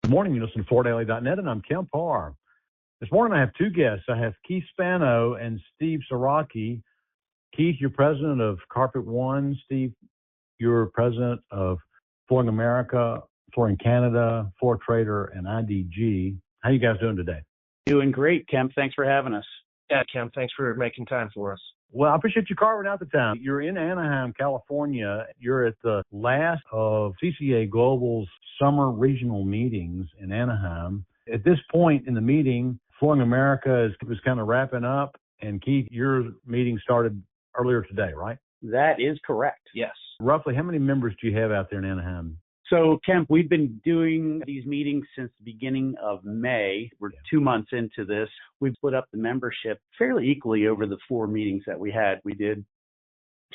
Good morning. You listen to ForDaily.net, and I'm Kemp Harr. This morning I have two guests. I have Keith Spano and Steve Sierachi. Keith, you're president of Carpet One. Steve, you're president of Flooring America, Flooring Canada, Trader and IDG. How you guys doing today? Doing great, Kemp. Thanks for having us. Yeah, Kemp, thanks for making time for us. Well, I appreciate you carving out the time. You're in Anaheim, California. You're at the last of CCA Global's summer regional meetings in Anaheim. At this point in the meeting, Flooring America was kind of wrapping up. And Keith, your meeting started earlier today, right? That is correct. Yes. Roughly how many members do you have out there in Anaheim? So, Kemp, we've been doing these meetings since the beginning of May. We're 2 months into this. We've split up the membership fairly equally over the 4 meetings that we had. We did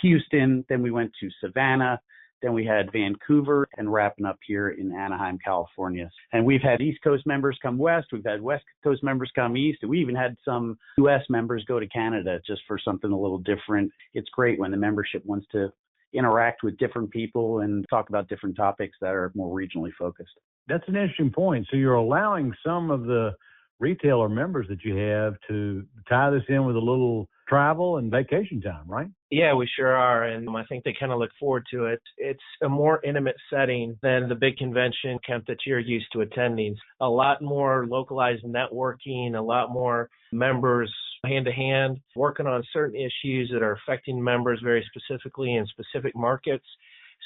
Houston, then we went to Savannah, then we had Vancouver, and wrapping up here in Anaheim, California. And we've had East Coast members come west. We've had West Coast members come east. We even had some U.S. members go to Canada just for something a little different. It's great when the membership wants to interact with different people and talk about different topics that are more regionally focused. That's an interesting point. So you're allowing some of the retailer members that you have to tie this in with a little travel and vacation time, right? Yeah, we sure are. And I think they kind of look forward to it. It's a more intimate setting than the big convention, Kemp, that you're used to attending. A lot more localized networking, a lot more members hand-to-hand, working on certain issues that are affecting members very specifically in specific markets.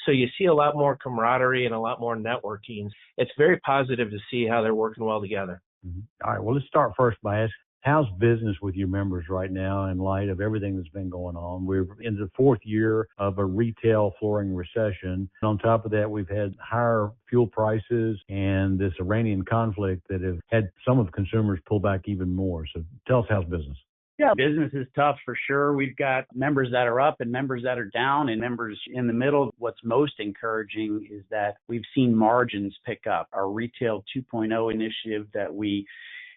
So you see a lot more camaraderie and a lot more networking. It's very positive to see how they're working well together. Mm-hmm. All right, well, let's start first by asking, how's business with your members right now in light of everything that's been going on? We're in the 4th year of a retail flooring recession. And on top of that, we've had higher fuel prices and this Iranian conflict that have had some of the consumers pull back even more. So tell us, how's business? Yeah, business is tough for sure. We've got members that are up and members that are down and members in the middle. What's most encouraging is that we've seen margins pick up. Our Retail 2.0 initiative that we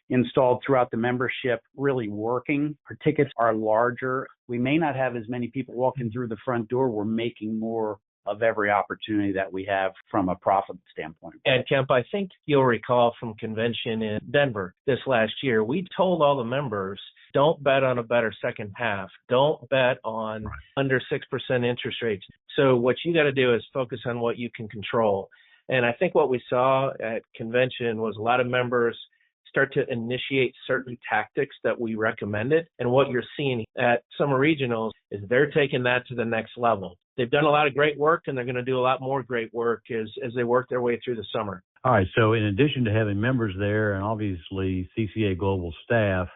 installed throughout the membership really working. Our tickets are larger. We may not have as many people walking through the front door. We're making more of every opportunity that we have from a profit standpoint. And Kemp, I think you'll recall from convention in Denver this last year, we told all the members, don't bet on a better second half. Don't bet on under 6% interest rates. So what you got to do is focus on what you can control. And I think what we saw at convention was a lot of members start to initiate certain tactics that we recommended. And what you're seeing at summer regionals is they're taking that to the next level. They've done a lot of great work, and they're going to do a lot more great work as they work their way through the summer. All right, so in addition to having members there and obviously CCA Global staff,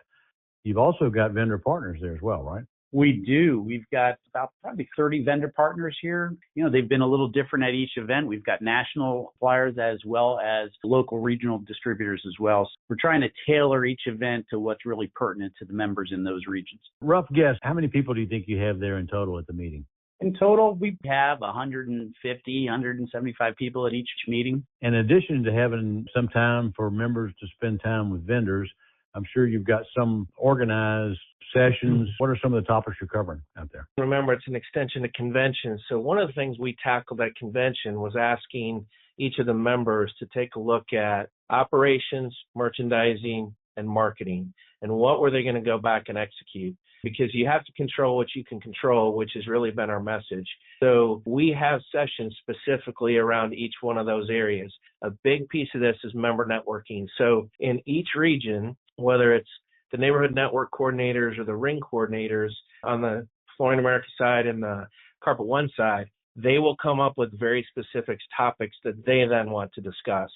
you've also got vendor partners there as well, right? We do. We've got about probably 30 vendor partners here. You know, they've been a little different at each event. We've got national suppliers as well as local regional distributors as well. So we're trying to tailor each event to what's really pertinent to the members in those regions. Rough guess, how many people do you think you have there in total at the meeting? In total, we have 150, 175 people at each meeting. In addition to having some time for members to spend time with vendors, I'm sure you've got some organized sessions. What are some of the topics you're covering out there? Remember, it's an extension of convention. So one of the things we tackled at convention was asking each of the members to take a look at operations, merchandising, and marketing, and what were they going to go back and execute? Because you have to control what you can control, which has really been our message. So we have sessions specifically around each one of those areas. A big piece of this is member networking. So in each region, whether it's the neighborhood network coordinators or the ring coordinators on the Flooring America side and the Carpet One side, they will come up with very specific topics that they then want to discuss.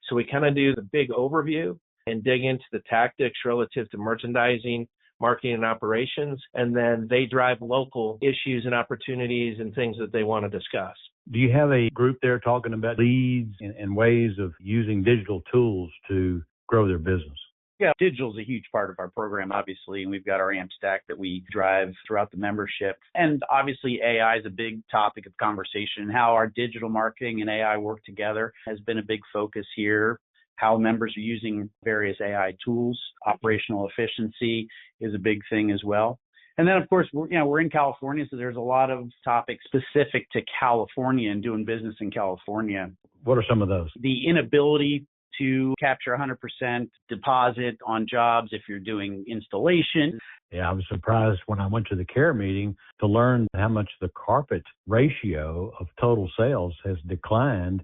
So we kind of do the big overview and dig into the tactics relative to merchandising, marketing, and operations, and then they drive local issues and opportunities and things that they want to discuss. Do you have a group there talking about leads and ways of using digital tools to grow their business? Yeah, digital is a huge part of our program, obviously, and we've got our AMP stack that we drive throughout the membership. And obviously, AI is a big topic of conversation. How our digital marketing and AI work together has been a big focus here. How members are using various AI tools. Operational efficiency is a big thing as well. And then, of course, we're in California, so there's a lot of topics specific to California and doing business in California. What are some of those? The inability to capture 100% deposit on jobs if you're doing installation. Yeah, I was surprised when I went to the CARE meeting to learn how much the carpet ratio of total sales has declined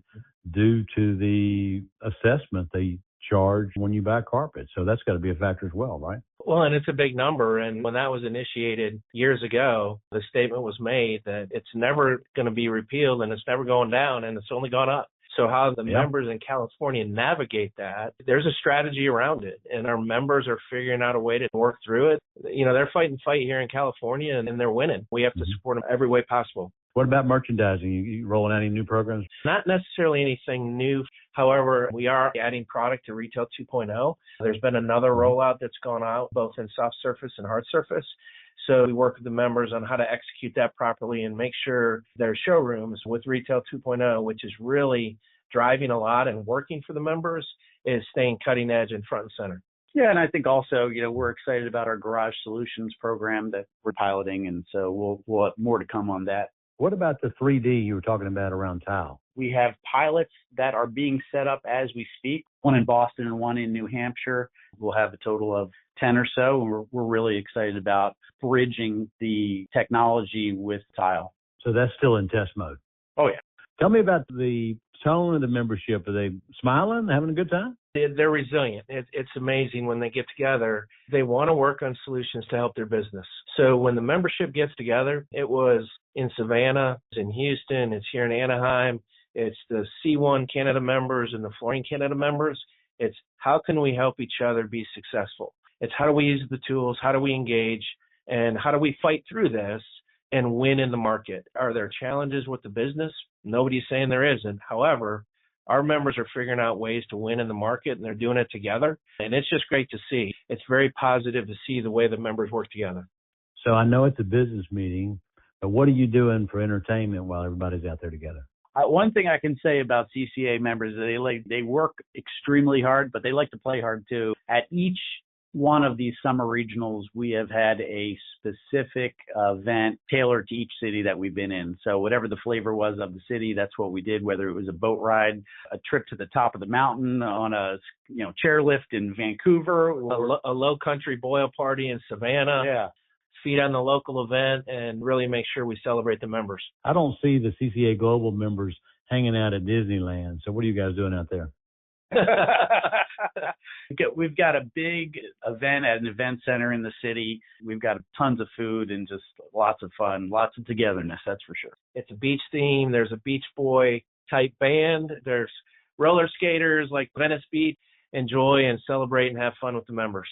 due to the assessment they charge when you buy carpet. So that's got to be a factor as well, right? Well, and it's a big number. And when that was initiated years ago, the statement was made that it's never going to be repealed and it's never going down and it's only gone up. So how the members in California navigate that, there's a strategy around it. And our members are figuring out a way to work through it. You know, they're fighting fight here in California and they're winning. We have to support them every way possible. What about merchandising? You rolling out any new programs? Not necessarily anything new. However, we are adding product to Retail 2.0. There's been another rollout that's gone out both in soft surface and hard surface. So we work with the members on how to execute that properly and make sure their showrooms with Retail 2.0, which is really driving a lot and working for the members, is staying cutting edge and front and center. Yeah, and I think also, you know, we're excited about our Garage Solutions program that we're piloting, and so we'll have more to come on that. What about the 3D you were talking about around tile? We have pilots that are being set up as we speak, one in Boston and one in New Hampshire. We'll have a total of 10 or so, and we're really excited about bridging the technology with tile. So that's still in test mode? Oh, yeah. Tell me about the tone of the membership. Are they smiling, having a good time? They're resilient. It's amazing when they get together. They want to work on solutions to help their business. So when the membership gets together, it was in Savannah, it's in Houston, it's here in Anaheim, it's the C1 Canada members and the Flooring Canada members. It's how can we help each other be successful? It's how do we use the tools, how do we engage, and how do we fight through this and win in the market? Are there challenges with the business? Nobody's saying there isn't. However, our members are figuring out ways to win in the market, and they're doing it together. And it's just great to see. It's very positive to see the way the members work together. So I know it's a business meeting, but what are you doing for entertainment while everybody's out there together? One thing I can say about CCA members is they work extremely hard, but they like to play hard too. At each one of these summer regionals, we have had a specific event tailored to each city that we've been in. So whatever the flavor was of the city, that's what we did, whether it was a boat ride, a trip to the top of the mountain on a chairlift in Vancouver, or a low country boil party in Savannah. Yeah. Feed on the local event and really make sure we celebrate the members. I don't see the CCA Global members hanging out at Disneyland. So what are you guys doing out there? We've got a big event at an event center in the city. We've got tons of food and just lots of fun, lots of togetherness, that's for sure. It's a beach theme. There's a Beach Boy type band. There's roller skaters like Venice Beach. Enjoy and celebrate and have fun with the members.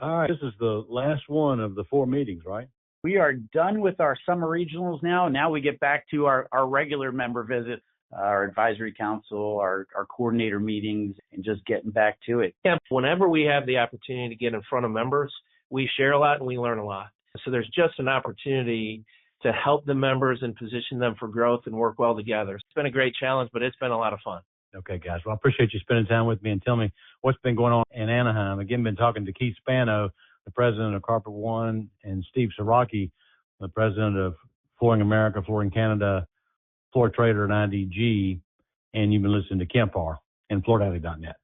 All right. This is the last one of the 4 meetings, right? We are done with our summer regionals now. Now we get back to our regular member visits, our advisory council, our coordinator meetings, and just getting back to it. Yeah, whenever we have the opportunity to get in front of members, we share a lot and we learn a lot. So there's just an opportunity to help the members and position them for growth and work well together. It's been a great challenge, but it's been a lot of fun. Okay, guys. Well, I appreciate you spending time with me and tell me what's been going on in Anaheim. Again, been talking to Keith Spano, the president of Carpet One, and Steve Sieracki, the president of Flooring America, Flooring Canada, Trader and IDG, and you've been listening to Kemp Harr and FloorDaily.net.